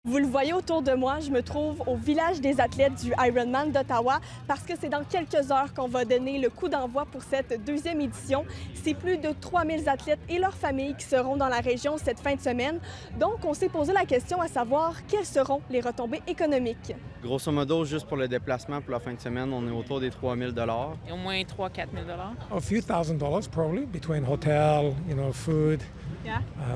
Vous le voyez autour de moi, je me trouve au village des athlètes du Ironman d'Ottawa parce que c'est dans quelques heures qu'on va donner le coup d'envoi pour cette deuxième édition. C'est plus de 3000 athlètes et leurs familles qui seront dans la région cette fin de semaine. Donc, on s'est posé la question à savoir quelles seront les retombées économiques. Grosso modo, juste pour le déplacement pour la fin de semaine, on est autour des 3000 Et au moins 3 000 à 4 000 A few $1,000 probably between hotel, food,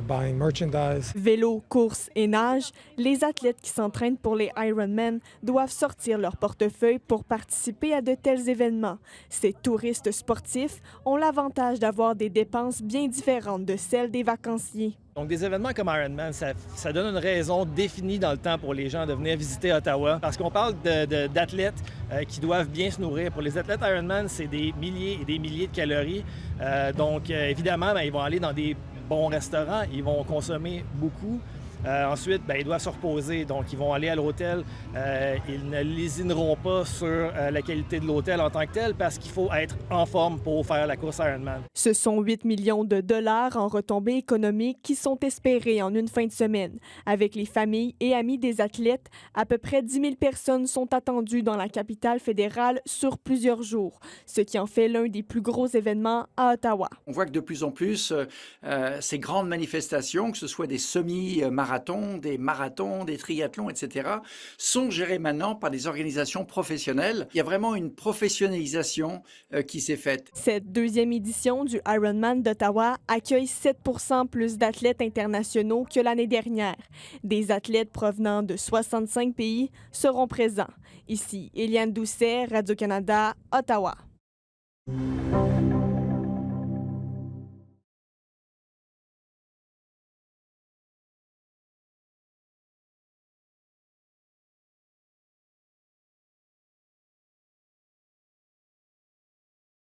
buying merchandise. Vélo, course et nage, les athlètes qui s'entraînent pour les Ironman doivent sortir leur portefeuille pour participer à de tels événements. Ces touristes sportifs ont l'avantage d'avoir des dépenses bien différentes de celles des vacanciers. Donc, des événements comme Ironman, ça donne une raison définie dans le temps pour les gens de venir visiter Ottawa. Parce qu'on parle d'athlètes qui doivent bien se nourrir. Pour les athlètes Ironman, c'est des milliers et des milliers de calories. Donc, évidemment, ils vont aller dans des bons restaurants, ils vont consommer beaucoup. Ensuite, ils doivent se reposer, donc ils vont aller à l'hôtel. Ils ne lésineront pas sur la qualité de l'hôtel en tant que tel parce qu'il faut être en forme pour faire la course Ironman. Ce sont 8 millions de dollars en retombées économiques qui sont espérés en une fin de semaine. Avec les familles et amis des athlètes, à peu près 10 000 personnes sont attendues dans la capitale fédérale sur plusieurs jours, ce qui en fait l'un des plus gros événements à Ottawa. On voit que de plus en plus, ces grandes manifestations, que ce soit des semi-marathons, des marathons, des triathlons, etc., sont gérés maintenant par des organisations professionnelles. Il y a vraiment une professionnalisation qui s'est faite. Cette deuxième édition du Ironman d'Ottawa accueille 7 plus d'athlètes internationaux que l'année dernière. Des athlètes provenant de 65 pays seront présents. Ici, Eliane Doucet, Radio-Canada, Ottawa.